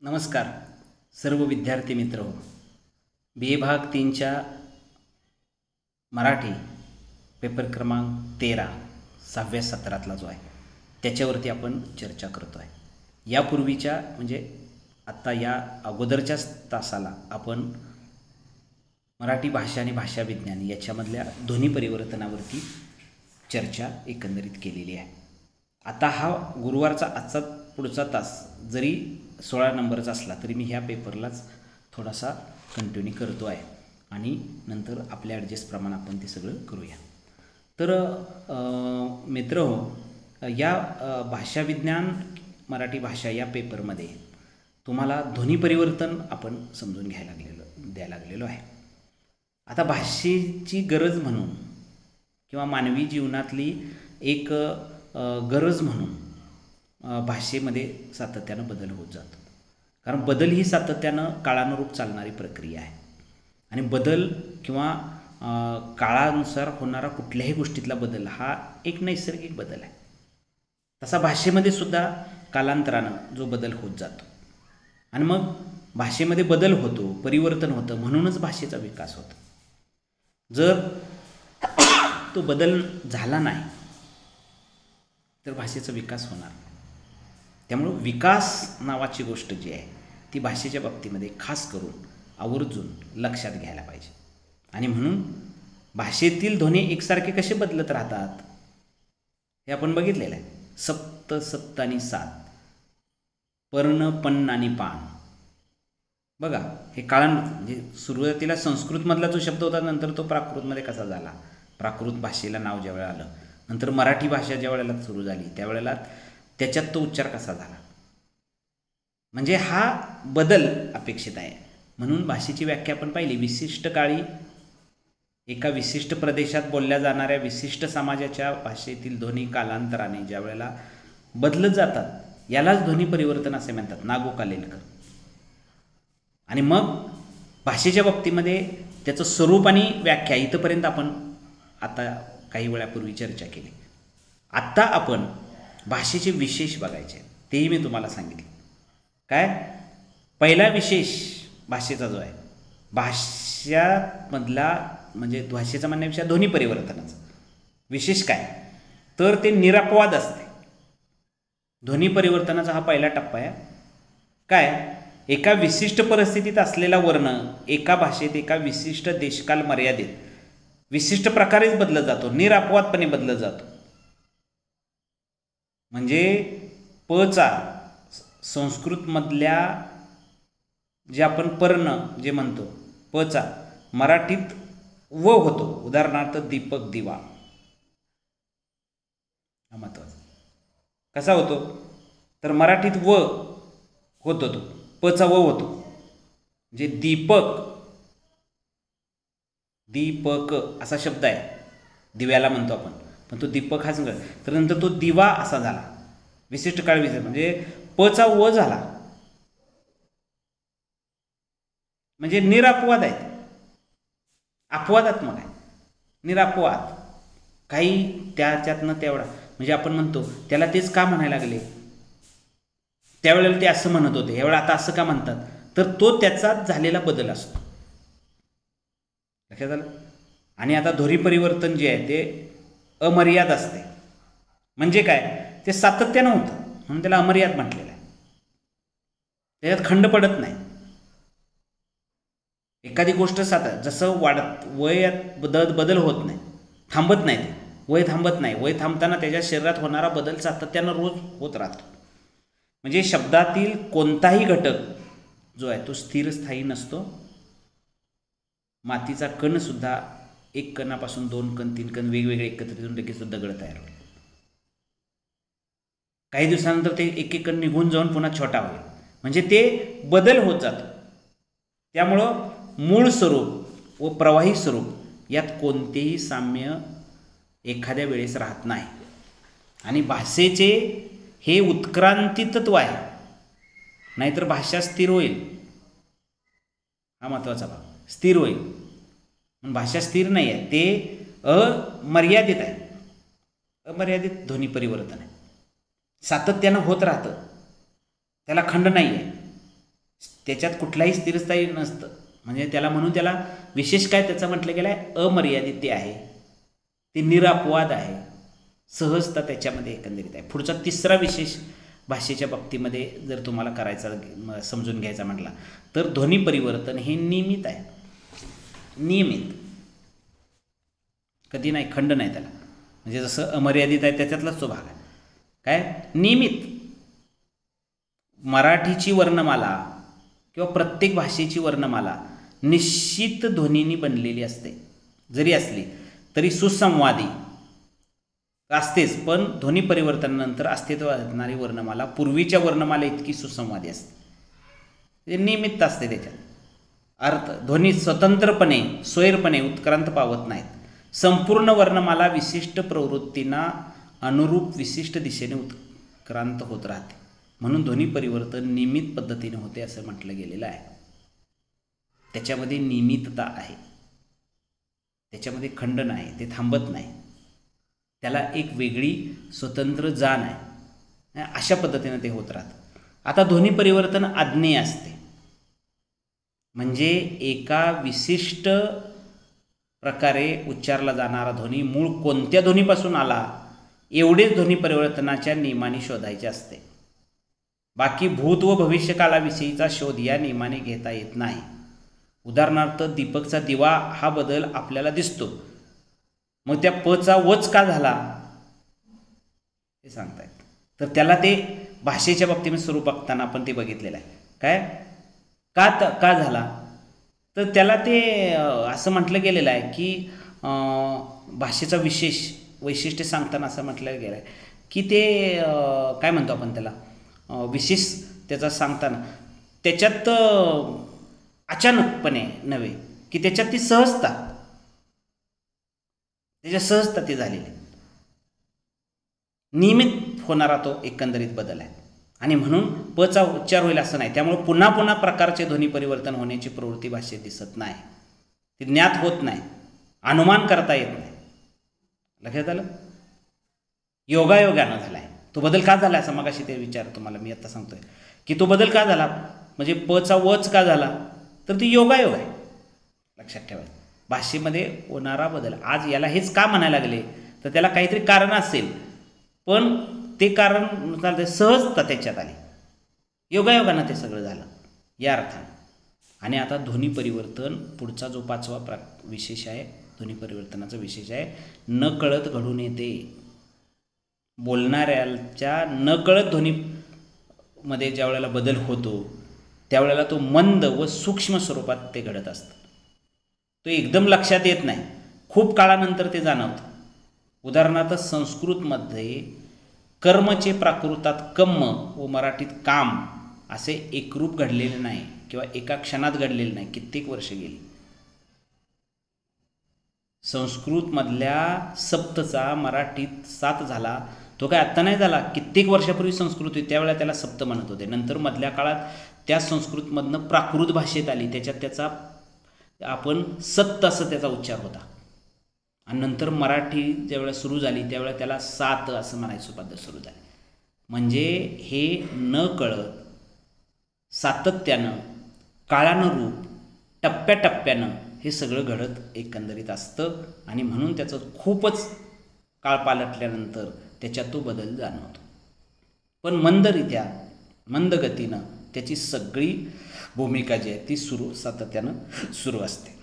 नमस्कार सर्व विद्यार्थी मित्र हो. बी ए भाग 3च्या मराठी पेपर क्रमांक 13 6व्या सत्रातला जो आहे त्याच्यावरती आपण चर्चा करतो आहे. यापूर्वीच्या म्हणजे आत्ता या अगोदरच्याच तासाला आपण मराठी भाषा आणि भाषा विज्ञान याच्यामधल्या ध्वनी परिवर्तनावरती चर्चा एकंदरीत केलेली आहे. आता हा गुरुवारचा आजचा पुढचा तास जरी 16 नंबरचा असला तरी मी ह्या पेपरलाच थोडासा कंटिन्यू करतो आहे आणि नंतर आपल्या ॲडजस्टप्रमाणे आपण ते सगळं करूया. तर मित्र हो, या भाषा विज्ञान मराठी भाषा या पेपरमध्ये तुम्हाला ध्वनी परिवर्तन आपण समजून द्यायला लागलेलो आहे. आता भाषेची गरज म्हणून किंवा मानवी जीवनातली एक गरज म्हणून भाषेमध्ये सातत्यानं बदल होत जातो. कारण बदल ही सातत्यानं काळानुरूप चालणारी प्रक्रिया आहे आणि बदल किंवा काळानुसार होणारा कुठल्याही गोष्टीतला बदल हा एक नैसर्गिक बदल आहे. तसा भाषेमध्ये सुद्धा कालांतरानं जो बदल होत जातो आणि मग भाषेमध्ये बदल होतो, परिवर्तन होतं, म्हणूनच भाषेचा विकास होतो. जर तो बदल झाला नाही तर भाषेचा विकास होणार नाही. त्यामुळं विकास नावाची गोष्ट जी आहे ती भाषेच्या बाबतीमध्ये खास करून आवर्जून लक्षात घ्यायला पाहिजे. आणि म्हणून भाषेतील ध्वनी एकसारखे कसे बदलत राहतात हे आपण बघितलेलं आहे. सप्त, सप्त आणि सात, पर्ण, पन्न आणि पान. बघा हे म्हणजे सुरुवातीला संस्कृतमधला जो शब्द होता नंतर तो प्राकृतमध्ये कसा झाला, प्राकृत भाषेला नाव ज्यावेळेला आलं, नंतर मराठी भाषा ज्या वेळेला सुरू झाली त्यावेळेला त्याच्यात तो उच्चार कसा झाला, म्हणजे हा बदल अपेक्षित आहे. म्हणून भाषेची व्याख्या आपण पाहिली. विशिष्ट काळी एका विशिष्ट प्रदेशात बोलल्या जाणाऱ्या विशिष्ट समाजाच्या भाषेतील ध्वनी कालांतराने ज्या वेळेला बदलत जातात यालाच ध्वनी परिवर्तन असे म्हणतात, ना. कालेलकर. आणि मग भाषेच्या बाबतीमध्ये त्याचं स्वरूप आणि व्याख्या इथंपर्यंत आपण आता काही वेळापूर्वी चर्चा केली. आत्ता आपण भाषेचे विशेष बघायचे, तेही मी तुम्हाला सांगितले. काय पहिला विशेष भाषेचा जो आहे, भाषामधला म्हणजे भाषेचा म्हणण्यापेक्षा ध्वनी परिवर्तनाचा विशेष काय तर ते निरपवाद असते. ध्वनी परिवर्तनाचा हा पहिला टप्पा आहे. काय एका विशिष्ट परिस्थितीत असलेला वर्ण एका भाषेत एका विशिष्ट देशकाल मर्यादेत विशिष्ट प्रकारेच बदलत जातो, निरपवादपणे बदलत जातो. म्हणजे पचा संस्कृतमधल्या जे आपण पर्ण जे म्हणतो पचा मराठीत व होतो. उदाहरणार्थ दीपक, दिवा. हा महत्वाचा. कसा होतो तर मराठीत व होतो, तो पचा व होतो. म्हणजे दीपक, दीपक असा शब्द आहे, दिव्याला म्हणतो आपण, पण तो दीपक हाच नव्हे. तर नंतर तो दिवा असा झाला, विशिष्ट काळ विशिष्ट, म्हणजे पचा व झाला, म्हणजे निरपवाद आहे, अपवादात्मक आहे, निरपवाद. काही त्याच्यातनं तेवढा म्हणजे आपण म्हणतो त्याला तेच का म्हणायला लागले, त्यावेळेला ते असं म्हणत होते, यावेळेला आता असं का म्हणतात, तर तो त्याचा झालेला बदल असतो. लक्षात आलं. आणि आता ध्वनी परिवर्तन जे आहे ते अमर्याद असते. म्हणजे काय ते सातत्यानं होतं म्हणून त्याला अमर्याद म्हटलेलं आहे. त्याच्यात खंड पडत नाही. एखादी गोष्ट जसं वाढत वयात बदल होत नाही, थांबत नाही, ते वय थांबत नाही. वय थांबताना त्याच्या शरीरात होणारा बदल सातत्यानं रोज होत राहतो. म्हणजे शब्दातील कोणताही घटक जो आहे तो स्थिर स्थायी नसतो. मातीचा कणसुद्धा एक कणापासून 2 कण 3 कण वेगवेगळे एकत्रित होऊन लगेच दगड तयार होईल. काही दिवसानंतर ते एक एक कण निघून जाऊन पुन्हा छोटा होईल. म्हणजे ते बदल होत जातो. त्यामुळं मूळ स्वरूप व प्रवाही स्वरूप यात कोणतेही साम्य एखाद्या वेळेस राहत नाही. आणि भाषेचे हे उत्क्रांती तत्व आहे, नाहीतर भाषा स्थिर होईल. हा महत्त्वाचा भाग, स्थिर होईल. पण भाषा स्थिर नाही आहे, ते अमर्यादित आहे. अमर्यादित ध्वनी परिवर्तन आहे, सातत्यानं होत राहतं, त्याला खंड नाही आहे. त्याच्यात कुठलाही स्थिरस्थायी नसतं. म्हणजे त्याला म्हणून त्याला विशेष काय त्याचं म्हटलं गेलं आहे, अमर्यादित ते आहे, ते निरापवाद आहे, सहजता त्याच्यामध्ये एकंदरीत आहे. पुढचा तिसरा विशेष भाषेच्या बाबतीमध्ये जर तुम्हाला करायचा समजून घ्यायचा म्हटला तर ध्वनी परिवर्तन हे नियमित आहे. नियमित, कधी नाही, खंड नाही त्याला. म्हणजे जसं अमर्यादित आहे त्याच्यातलाच तो भाग आहे. काय नियमित. मराठीची वर्णमाला किंवा प्रत्येक भाषेची वर्णमाला निश्चित ध्वनीनी बनलेली असते. जरी असली तरी सुसंवादी असतेच, पण ध्वनी परिवर्तनानंतर अस्तित्वात असणारी वर्णमाला पूर्वीच्या वर्णमाला इतकी सुसंवादी असते. नियमित असते त्याच्यात. अर्थ ध्वनी स्वतंत्रपणे स्वैरपणे उत्क्रांत पावत नाहीत. संपूर्ण वर्णमाला विशिष्ट प्रवृत्तींना अनुरूप विशिष्ट दिशेने उत्क्रांत होत राहते. म्हणून ध्वनी परिवर्तन नियमित पद्धतीने होते असं म्हटलं गेलेलं आहे. त्याच्यामध्ये नियमितता आहे, त्याच्यामध्ये खंड नाही, ते थांबत नाही, त्याला एक वेगळी स्वतंत्र जाण आहे. अशा पद्धतीने ते होत राहतं. आता ध्वनी परिवर्तन आज्ञेय असते. म्हणजे एका विशिष्ट प्रकारे उच्चारला जाणारा ध्वनी मूळ कोणत्या ध्वनीपासून आला एवढेच ध्वनी परिवर्तनाच्या नियमाने शोधायचे असते. बाकी भूत व भविष्यकालाविषयीचा शोध या नियमाने घेता येत नाही. उदाहरणार्थ दीपकचा दिवा हा बदल आपल्याला दिसतो, मग त्या पचा वच का झाला हे सांगतायत. तर त्याला ते भाषेच्या बाबतीमध्ये स्वरूप बघताना आपण ते बघितलेलं आहे. काय का झाला तर त्याला ते असं म्हटलं गेलेलं आहे की भाषेचा वैशिष्ट्य सांगताना असं म्हटलं गेलं आहे की ते काय म्हणतो आपण त्याला विशेष त्याचा सांगताना त्याच्यात अचानकपणे नव्हे की त्याच्यात ती सहजता, त्याच्या सहजता ती झालेली नियमित होणारा तो एकंदरीत बदल आहे. आणि म्हणून पचा उच्चार होईल असं नाही. त्यामुळे पुन्हा पुन्हा प्रकारचे ध्वनी परिवर्तन होण्याची प्रवृत्ती भाषेत दिसत नाही, ती ज्ञात होत नाही, अनुमान करता येत नाही. लक्षात आलं. योगायोगानं झाला आहे तो बदल. का झाला असं मगाशी ते विचार तुम्हाला मी आता सांगतोय की तो बदल का झाला, म्हणजे पचा वच का झाला, तर ती योगायोग आहे. लक्षात ठेवायचं. भाषेमध्ये होणारा बदल आज याला हेच का म्हणायला लागले तर त्याला काहीतरी कारण असेल, पण ते कारण सहजता त्याच्यात आली, योगायोगानं ते सगळं झालं या अर्थाने. आणि आता ध्वनी परिवर्तन पुढचा जो 5वा विशेष आहे, ध्वनी परिवर्तनाचा विशेष आहे, नकळत घडून येते. बोलणाऱ्याच्या नकळत ध्वनीमध्ये ज्या वेळेला बदल होतो त्यावेळेला तो मंद व सूक्ष्म स्वरूपात ते घडत असतं. तो एकदम लक्षात येत नाही, खूप काळानंतर ते जाणवतं. उदाहरणार्थ संस्कृतमध्ये कर्मचे प्राकृतात कम्म व मराठीत काम असे एकरूप घडलेले नाही किंवा एका क्षणात घडलेले नाही, कित्येक वर्ष गेली. संस्कृतमधल्या सप्तचा मराठीत सात झाला, तो काय आत्ता नाही झाला, कित्येक वर्षापूर्वी संस्कृत होती त्यावेळेला त्याला सप्त म्हणत होते. नंतर मधल्या काळात त्या संस्कृतमधनं प्राकृत भाषेत आली, त्याच्यात त्याचा आपण सत्त असं त्याचा उच्चार होता. आणि नंतर मराठी ज्यावेळेला सुरू झाली त्यावेळेला त्याला सात असं म्हणायची पद्धत सुरू झाली. म्हणजे हे न कळत सातत्यानं काळानुरूप टप्प्याटप्प्यानं हे सगळं घडत एकंदरीत असतं. आणि म्हणून त्याचं खूपच काळ पालटल्यानंतर त्याच्यात तो बदल जाणवतो. पण मंद गतीनं त्याची सगळी भूमिका जी आहे ती सातत्यानं सुरू असते.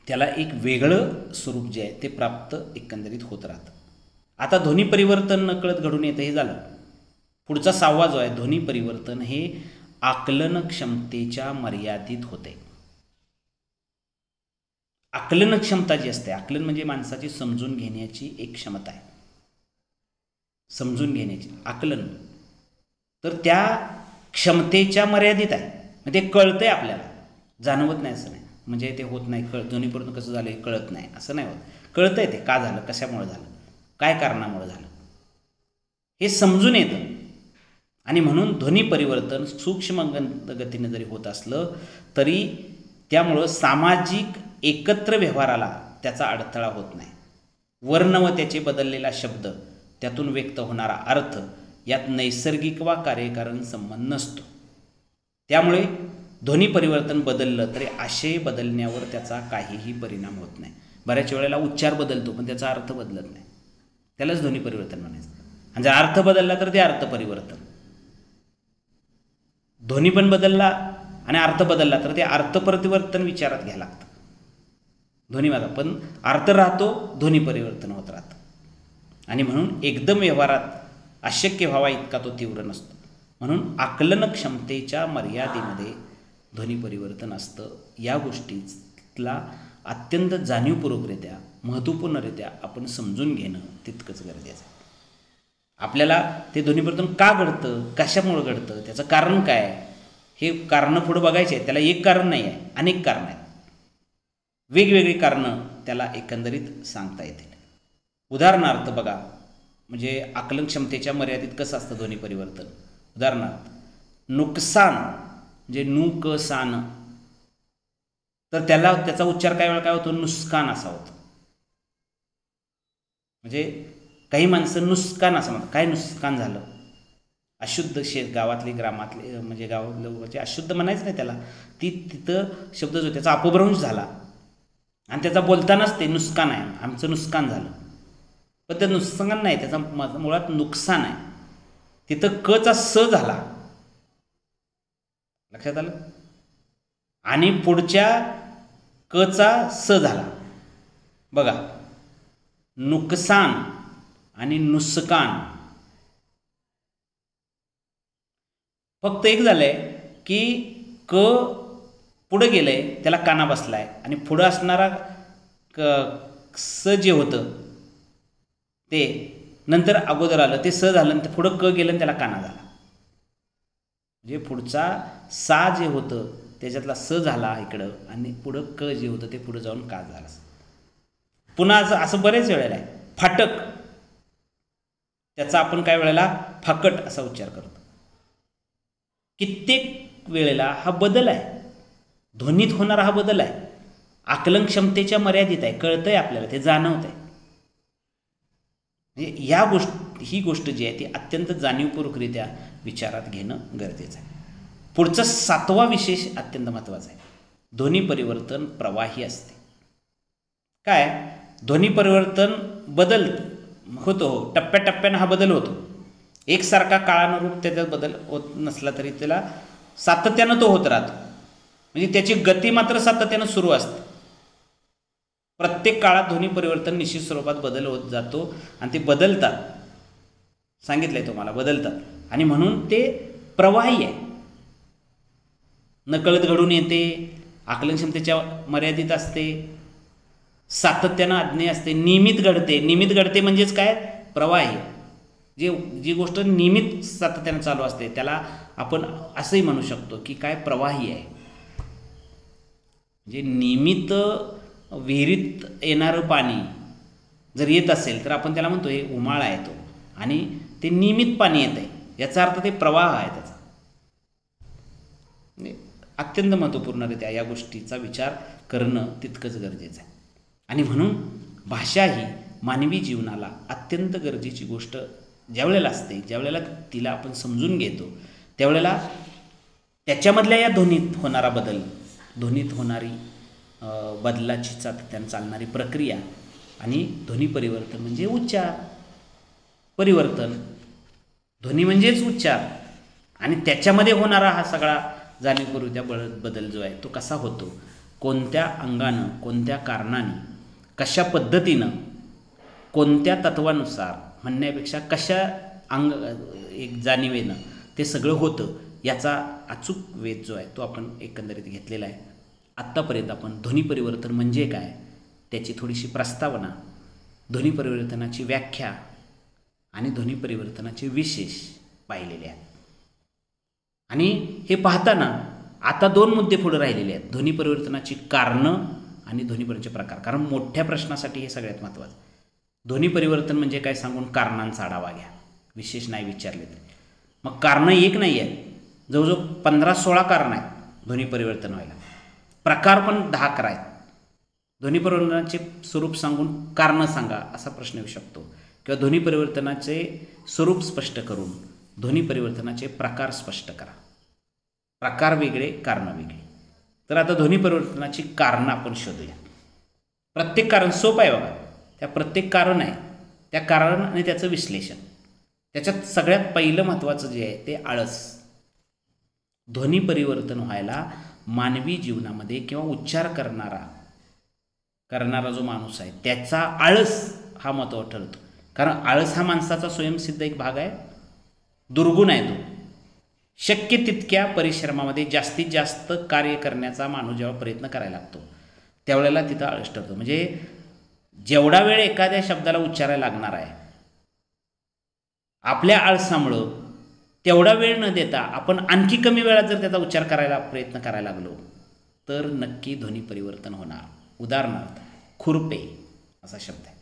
त्याला एक वेगळं स्वरूप जे आहे ते प्राप्त एकंदरीत होत राहतं. आता ध्वनी परिवर्तन नकळत घडून येतं हे झालं. पुढचा 6वा जो आहे ध्वनी परिवर्तन हे आकलन क्षमतेच्या मर्यादित होते. आकलन क्षमता जी असते, आकलन म्हणजे माणसाची समजून घेण्याची एक क्षमता आहे, समजून घेण्याची आकलन, तर त्या क्षमतेच्या मर्यादित आहे. म्हणजे ते कळतंय आपल्याला, जाणवत नाही असं नाही. म्हणजे ते होत नाही ध्वनी परिवर्तन कसं झालं हे कळत नाही असं नाही होत, कळतंय ते का झालं, कशामुळे झालं, काय कारणामुळे झालं हे समजून येतं. आणि म्हणून ध्वनी परिवर्तन सूक्ष्म गतीने जरी होत असलं तरी त्यामुळं सामाजिक एकत्र व्यवहाराला त्याचा अडथळा होत नाही. वर्ण व त्याचे बदललेला शब्द, त्यातून व्यक्त होणारा अर्थ यात नैसर्गिक वा कार्यकारण संबंध नसतो. त्यामुळे ध्वनी परिवर्तन बदललं तरी आशय बदलण्यावर त्याचा काहीही परिणाम होत नाही. बऱ्याच वेळेला उच्चार बदलतो पण त्याचा अर्थ बदलत नाही, त्यालाच ध्वनी परिवर्तन म्हणायचं. आणि जर अर्थ बदलला तर ते अर्थ परिवर्तन. ध्वनी पण बदलला आणि अर्थ बदलला तर ते अर्थ परिवर्तन विचारात घ्यायला लागतं. ध्वनी माझा पण अर्थ राहतो, ध्वनी परिवर्तन होत राहतं. आणि म्हणून एकदम व्यवहारात अशक्य व्हावा इतका तो तीव्र नसतो. म्हणून आकलन क्षमतेच्या मर्यादेमध्ये ध्वनी परिवर्तन असतं. या गोष्टीला अत्यंत जाणीवपूर्वकरित्या महत्त्वपूर्णरित्या आपण समजून घेणं तितकंच गरजेचं आहे. आपल्याला ते ध्वनी परिवर्तन का घडतं, कशामुळं घडतं, त्याचं कारण काय, हे कारणं पुढं बघायचे आहेत. त्याला एक कारण नाही आहे, अनेक कारणं आहेत. वेगवेगळी कारणं त्याला एकंदरीत सांगता येतील. उदाहरणार्थ बघा, म्हणजे आकलन क्षमतेच्या मर्यादित कसं असतं ध्वनी परिवर्तन. उदाहरणार्थ नुकसान म्हणजे नुकसान, तर त्याचा उच्चार काही वेळा काय होतो, नुकसान असा होतो. म्हणजे काही माणसं नुकसान असं म्हणतात. काय नुकसान झालं, अशुद्ध गावातले ग्रामातले म्हणजे गावातले अशुद्ध म्हणायचं नाही त्याला, तिथं शब्द जो त्याचा अपभ्रंश झाला आणि त्याचा बोलतानाच ते नुकसान आहे, आमचं नुकसान झालं. पण ते नुकसान नाही, त्याचा मुळात नुकसान आहे. तिथं कचा स झाला, लक्षात आलं, आणि पुढच्या कचा स झाला. बघा, नुकसान आणि नुकसान. फक्त एक झालंय की क पुढं गेलंय, त्याला काना बसलाय, आणि पुढं असणारा स जे होतं ते नंतर अगोदर आलं, ते स झालं, तर पुढं क गेलं आणि त्याला काना झाला. म्हणजे पुढचा सा जे होतं त्याच्यातला स झाला इकडं, आणि पुढं क जे होतं ते पुढं जाऊन का झालं. पुन्हा असं बरेच वेळेला आहे. फाटक, त्याचा आपण काय वेळेला फाकट असा उच्चार करतो. कित्येक वेळेला हा बदल आहे, ध्वनीत होणारा हा बदल आहे. आकलन क्षमतेच्या मर्यादित आहे, कळतंय आपल्याला, ते जाणवत आहे. म्हणजे ही गोष्ट जी आहे ती अत्यंत जाणीवपूर्वकरित्या विचारात घेणं गरजेचं आहे. पुढचा 7वा विशेष अत्यंत महत्त्वाचा आहे. ध्वनी परिवर्तन प्रवाही असते. काय, ध्वनी परिवर्तन बदल होतो, टप्प्याटप्प्यानं हा बदल होतो. एकसारखा काळानुरूप त्याच्यात बदल होत नसला तरी त्याला सातत्यानं तो होत राहतो. म्हणजे त्याची गती मात्र सातत्यानं सुरू असते. प्रत्येक काळात ध्वनी परिवर्तन निश्चित स्वरूपात बदल होत जातो आणि ते बदलतात, सांगितलंय तुम्हाला, बदलतात. आणि म्हणून ते प्रवाही आहे, नकळत घडून येते, आकलन क्षमतेच्या मर्यादित असते, सातत्यानं आज्ञेय असते, नियमित घडते. नियमित घडते म्हणजेच काय, प्रवाही. जी गोष्ट नियमित सातत्यानं चालू असते त्याला आपण असंही म्हणू शकतो की काय, प्रवाही आहे. म्हणजे नियमित विहिरीत येणारं पाणी जर येत असेल तर आपण त्याला म्हणतो हे उमाळा आहे तो, आणि ते नियमित पाणी येत आहे, याचा अर्थ ते प्रवाह आहे त्याचा. म्हणजे अत्यंत महत्त्वपूर्णरित्या या गोष्टीचा विचार करणं तितकंच गरजेचं आहे. आणि म्हणून भाषा ही मानवी जीवनाला अत्यंत गरजेची गोष्ट ज्यावेळेला असते, ज्यावेळेला तिला आपण समजून घेतो, त्यावेळेला त्याच्यामधल्या या ध्वनीत होणारा बदल, ध्वनीत होणारी बदलाची सातत्यानं चालणारी प्रक्रिया, आणि ध्वनी परिवर्तन म्हणजे उच्चार परिवर्तन. ध्वनी म्हणजेच उच्चार, आणि त्याच्यामध्ये होणारा हा सगळा जाणीवपूर्वक बदल जो आहे तो कसा होतो, कोणत्या अंगानं, कोणत्या कारणाने, कशा पद्धतीनं, कोणत्या तत्वानुसार म्हणण्यापेक्षा कशा एक जाणीवेनं ते सगळं होतं, याचा अचूक वेध जो आहे तो आपण एकंदरीत घेतलेला आहे. आत्तापर्यंत आपण ध्वनी परिवर्तन म्हणजे काय, त्याची थोडीशी प्रस्तावना, ध्वनी परिवर्तनाची व्याख्या आणि ध्वनी परिवर्तनाचे विशेष पाहिलेले आहेत. आणि हे पाहताना आता 2 मुद्दे पुढे राहिलेले आहेत, ध्वनी परिवर्तनाची कारणं आणि ध्वनी परिवर्तनाचे प्रकार. कारण मोठ्या प्रश्नासाठी हे सगळ्यात महत्त्वाचं. ध्वनी परिवर्तन म्हणजे काय सांगून कारणांचा आढावा घ्या, विशेष नाही विचारले तरी. मग कारणं एक नाही आहेत, जवळजवळ 15-16 कारणं आहेत ध्वनी परिवर्तन व्हायला. प्रकार पण 10-11 आहेत. ध्वनी परिवर्तनाचे स्वरूप सांगून कारणं सांगा असा प्रश्न येऊ शकतो, किंवा ध्वनी परिवर्तनाचे स्वरूप स्पष्ट करून ध्वनी परिवर्तनाचे प्रकार स्पष्ट करा. प्रकार वेगळे, कारणं वेगळी. तर आता ध्वनी परिवर्तनाची कारणं आपण शोधूया. प्रत्येक कारण सोपं आहे बघा. त्या प्रत्येक कारण आहे, त्या कारण आणि त्याचं विश्लेषण. त्याच्यात सगळ्यात पहिलं महत्त्वाचं जे आहे ते आळस. ध्वनी परिवर्तन व्हायला मानवी जीवनामध्ये किंवा उच्चार करणारा जो माणूस आहे त्याचा आळस हा महत्त्वाचा ठरतो. कारण आळस हा माणसाचा स्वयंसिद्ध एक भाग आहे, दुर्गुण आहे तो. शक्य तितक्या परिश्रमामध्ये जास्तीत जास्त कार्य करण्याचा माणूस जेव्हा प्रयत्न करायला लागतो त्यावेळेला तिथं आळस ठरतो. म्हणजे जेवढा वेळ एखाद्या शब्दाला उच्चारायला लागणार आहे, आपल्या आळसामुळं तेवढा वेळ न देता आपण आणखी कमी वेळात जर त्याचा उच्चार करायला प्रयत्न करायला लागलो तर नक्की ध्वनी परिवर्तन होणार. उदाहरणार्थ खुरपे असा शब्द आहे.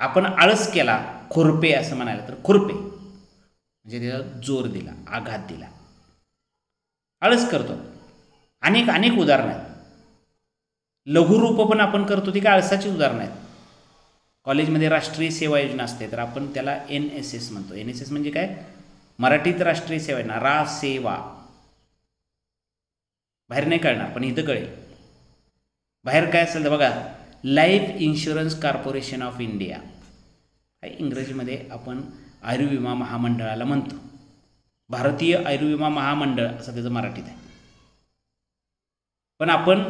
आपण आळस केला, खुरपे असं म्हणायला तर खुरपे म्हणजे त्याला जोर दिला, आघात दिला, आळस करतो. अनेक उदाहरणं आहेत. लघुरूप पण आपण करतो ती काय आळसाची उदाहरणं आहेत. कॉलेजमध्ये राष्ट्रीय सेवा योजना असते तर आपण त्याला NSS म्हणतो. NSS म्हणजे काय? मराठीत राष्ट्रीय सेवा योजना, रा सेवा. बाहेर नाही कळणार पण इथं कळेल. बाहेर काय असेल तर बघा, life insurance corporation of India, इंग्रजीमध्ये आपण आयुर्विमा महामंडळाला म्हणतो. भारतीय आयुर्विमा महामंडळ असं त्याचं मराठीत आहे. पण आपण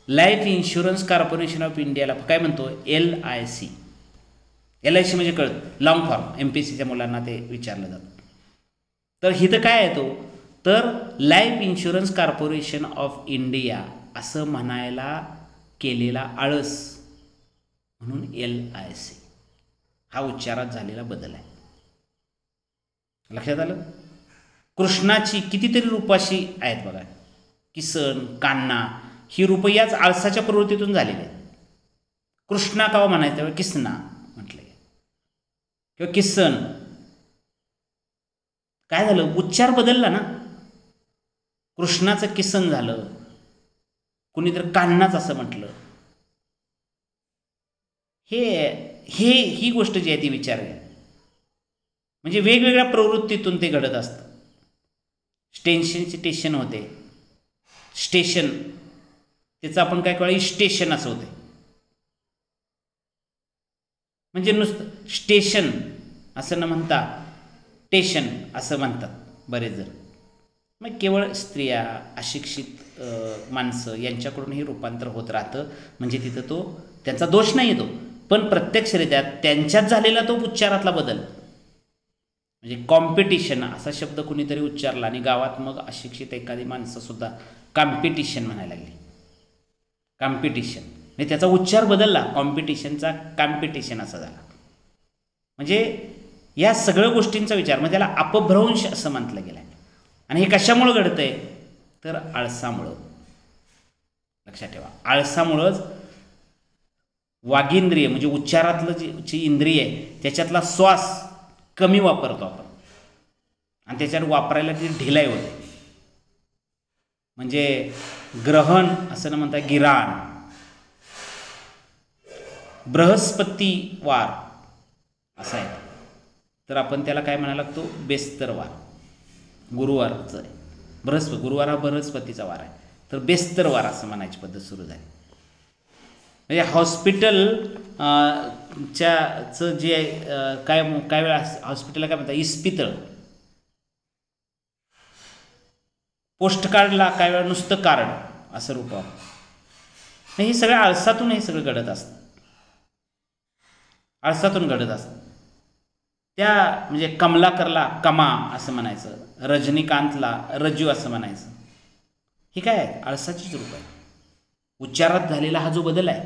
लाईफ इन्शुरन्स कॉर्पोरेशन ऑफ इंडियाला काय म्हणतो? LIC. LIC म्हणजे कळत, लॉंग फॉर्म. MPSCच्या मुलांना ते विचारलं जातं. तर इथं काय आहे तो? तर life insurance corporation of India असं म्हणायला केलेला आळस म्हणून LIC हा उच्चारात झालेला बदल आहे. लक्षात आलं? कृष्णाची कितीतरी रूपाशी आहेत बघा. किसन, कान्हा ही रूपं याच आळसाच्या प्रवृत्तीतून झालेली आहेत. कृष्णा का म्हणायचं त्यावेळी किसना म्हटलं किंवा किसन. काय झालं? उच्चार बदलला ना. कृष्णाचं किसन झालं, कुणीतरी कान्हाच असं म्हटलं. ही गोष्ट जी आहे ती विचार घ्या. म्हणजे वेगवेगळ्या प्रवृत्तीतून ते घडत असतं. स्टेशन होते, स्टेशन त्याचं आपण काय कळलं स्टेशन असं होते. म्हणजे नुसतं स्टेशन असं न म्हणता टेशन असं म्हणतात बरेच जण. मग केवळ स्त्रिया, अशिक्षित माणसं यांच्याकडून हे रूपांतर होत राहतं. म्हणजे तिथं तो त्यांचा दोष नाही येतो, पण प्रत्यक्षरित्या त्यांच्यात झालेला तो उच्चारातला बदल. म्हणजे कॉम्पिटिशन असा शब्द कुणीतरी उच्चारला आणि गावात मग अशिक्षित एखादी माणसंसुद्धा कॉम्पिटिशन म्हणायला लागली. कॉम्पिटिशन म्हणजे त्याचा उच्चार बदलला, कॉम्पिटिशनचा कॉम्पिटिशन असा झाला. म्हणजे या सगळ्या गोष्टींचा विचार, मग त्याला अपभ्रंश असं म्हटलं गेलं आहे. आणि हे कशामुळं घडतं आहे? तर आळसामुळं. लक्षात ठेवा, आळसामुळंच वागींद्रिय म्हणजे उच्चारातलं जी इंद्रिय आहे त्याच्यातला श्वास कमी वापरतो आपण आणि त्याच्यावर वापरायला ती ढिलाई होते. म्हणजे ग्रहण असं न म्हणता गिराण, बृहस्पतिवार असा आहे तर आपण त्याला काय म्हणायला लागतो? बेस्तरवार. गुरुवारचं आहे, गुरुवार हा बृहस्पतीचा वार आहे तर बेस्तरवार असं म्हणायची पद्धत सुरू झाली. म्हणजे हॉस्पिटलचं जे काय वेळा हॉस्पिटलला काय म्हणतात? इस्पितळ. पोस्टकार्डला काय वेळा नुसतं कार्ड असं रूप. हे सगळं आळसातून हे सगळं घडत असतं, आळसातून घडत असतं. त्या म्हणजे कमलाकरला कमा असं म्हणायचं, रजनीकांतला रज्जू असं म्हणायचं. हे काय आहे? आळसाचीच रूप आहे. उच्चारात झालेला हा जो बदल आहे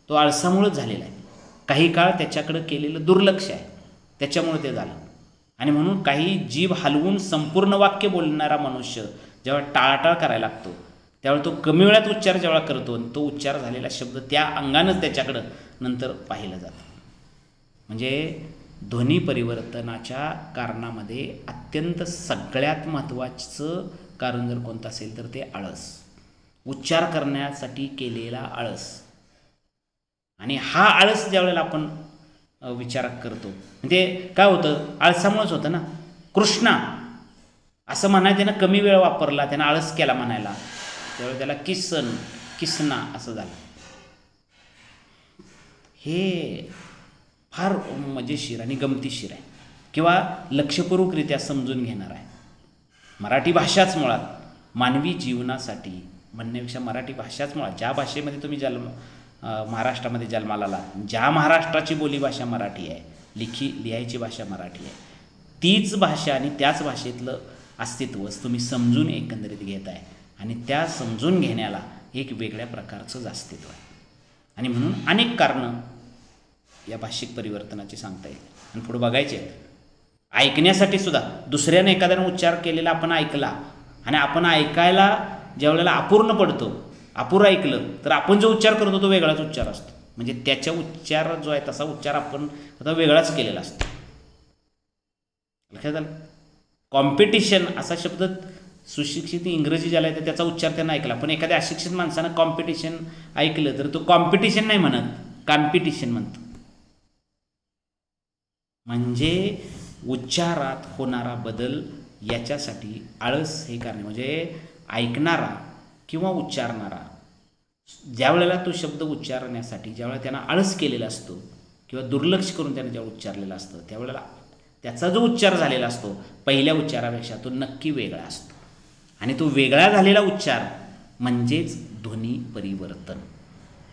तो आळसामुळंच झालेला आहे. काही काळ त्याच्याकडं केलेलं दुर्लक्ष आहे त्याच्यामुळे ते झालं. आणि म्हणून काही जीभ हलवून संपूर्ण वाक्य बोलणारा मनुष्य जेव्हा टाळाटाळ करायला लागतो त्यावेळी तो कमी वेळात उच्चार जेव्हा करतो आणि तो उच्चार झालेला शब्द त्या अंगानंच त्याच्याकडं नंतर पाहिलं जातं. म्हणजे ध्वनी परिवर्तनाच्या कारणामध्ये अत्यंत सगळ्यात महत्त्वाचं कारण जर कोणतं असेल तर ते आळस, उच्चार करण्यासाठी केलेला आळस. आणि हा आळस ज्या वेळेला आपण विचार करतो म्हणजे काय होतं? आळसामुळेच होतं ना. कृष्णा असं म्हणायला त्यानं कमी वेळ वापरला, त्यानं आळस केला म्हणायला, त्यावेळी त्याला किसना असं झालं. हे फार मजेशीर आणि गमतीशीर आहे किंवा लक्षपूर्वकरित्या समजून घेणार आहे. मराठी भाषाच मुळात मानवी जीवनासाठी म्हणण्यापेक्षा मराठी भाषाच मुळात, ज्या भाषेमध्ये तुम्ही महाराष्ट्रामध्ये जन्माला आला, ज्या महाराष्ट्राची बोलीभाषा मराठी आहे, लिहायची भाषा मराठी आहे, तीच भाषा आणि त्याच भाषेतलं अस्तित्वच तुम्ही समजून एकंदरीत घेत आहे आणि त्या समजून घेण्याला एक वेगळ्या प्रकारचंच अस्तित्व आहे. आणि म्हणून अनेक कारणं या भाषिक परिवर्तनाची सांगता येईल आणि पुढे बघायचे आहेत. ऐकण्यासाठी सुद्धा दुसऱ्याने एखाद्यानं उच्चार केलेला आपण ऐकला आणि आपण ऐकायला ज्या वेळेला अपूर्ण पडतो, अपुरं ऐकलं तर आपण जो उच्चार करतो तो वेगळाच उच्चार असतो. म्हणजे त्याच्या उच्चार जो आहे तसा उच्चार आपण आता वेगळाच केलेला असतो. लक्षात आलं? कॉम्पिटिशन असा शब्द सुशिक्षित इंग्रजी ज्याला येतं त्याचा उच्चार त्यांना ऐकला, पण एखाद्या अशिक्षित माणसानं कॉम्पिटिशन ऐकलं तर तो कॉम्पिटिशन नाही म्हणत, कॉम्पिटिशन म्हणतो. म्हणजे उच्चारात होणारा बदल याच्यासाठी आळस हे करणे, म्हणजे ऐकणारा किंवा उच्चारणारा ज्या वेळेला तो शब्द उच्चारण्यासाठी ज्यावेळेला त्यानं आळस केलेला असतो किंवा दुर्लक्ष करून त्यानं ज्यावेळेला उच्चारलेला असतं त्यावेळेला त्याचा जो उच्चार झालेला असतो पहिल्या उच्चारापेक्षा तो नक्की वेगळा असतो. आणि तो वेगळा झालेला उच्चार म्हणजेच ध्वनी परिवर्तन.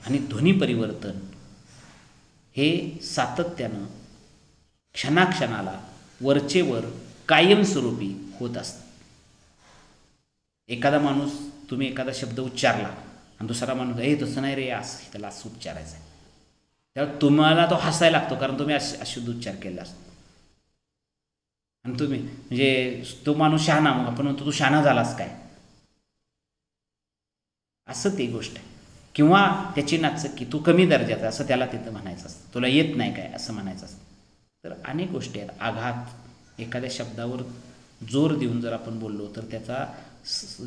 आणि ध्वनी परिवर्तन हे सातत्यानं क्षणाक्षणाला वरचेवर कायमस्वरूपी होत असतं. एखादा माणूस, तुम्ही एखादा शब्द उच्चारला आणि दुसरा माणूस तसं नाही रे, असं त्याला असं उच्चारायचं आहे, त्यावेळेला तुम्हाला तो हसायला लागतो कारण तुम्ही अशुद्ध उच्चार केला असतो. आणि तुम्ही म्हणजे तो माणूस शहाणा, मग आपण म्हणतो तू शहाणा झालास काय, असं ती गोष्ट आहे. किंवा त्याची नाचक्की, तू कमी दर्जाचा असं त्याला तिथं म्हणायचं असतं, तुला येत नाही काय असं म्हणायचं असतं. तर अनेक गोष्टी आहेत. आघात, एखाद्या शब्दावर जोर देऊन जर आपण बोललो तर त्याचा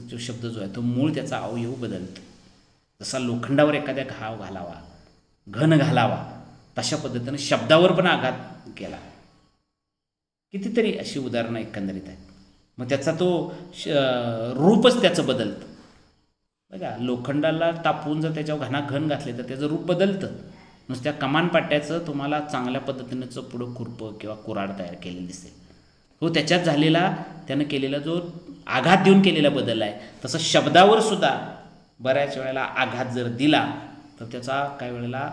जो शब्द जो आहे तो मूळ त्याचा अवयव बदलतो. जसा लोखंडावर एखाद्या घाव घालावा, घन घालावा, तशा पद्धतीनं शब्दावर पण आघात केला. कितीतरी अशी उदाहरणं एकंदरीत आहेत. मग त्याचा तो रूपच त्याचं बदलतं. बघा, लोखंडाला तापवून जर त्याच्यावर घन घातले तर त्याचं रूप बदलतं. नुसत्या कमान पाट्याचं तुम्हाला चांगल्या पद्धतीनं पुढं खुरपं किंवा कुऱ्हाड तयार केलेली दिसेल. तो त्याच्यात झालेला, त्यानं केलेला जो आघात देऊन केलेला बदल आहे, तसं शब्दावर सुद्धा बऱ्याच वेळेला आघात जर दिला तर त्याचा काही वेळेला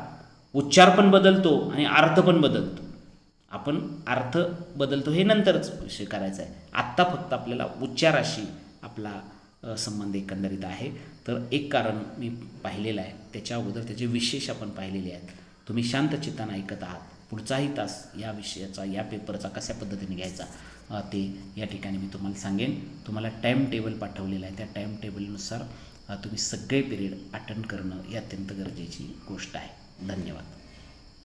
उच्चार पण बदलतो आणि अर्थ पण बदलतो. आपण अर्थ बदलतो हे नंतरच विषय करायचा आहे. आत्ता फक्त आपल्याला उच्चाराशी आपला संबंध एकंदरीत आहे. तर एक कारण मी पाहिलेलं आहे, त्याच्या अगोदर त्याचे विशेष आपण पाहिलेले आहेत. तुम्ही शांत चित्तानं ऐकत आहात. पुढचाही तास या विषयाचा, या पेपरचा कशा पद्धतीने घ्यायचा ते या ठिकाणी मी तुम्हाला सांगेन. तुम्हाला टाईम टेबल पाठवलेलं आहे, त्या टाईम टेबलनुसार तुम्ही सगळे पिरियड अटेंड करणं ही अत्यंत गरजेची गोष्ट आहे. धन्यवाद.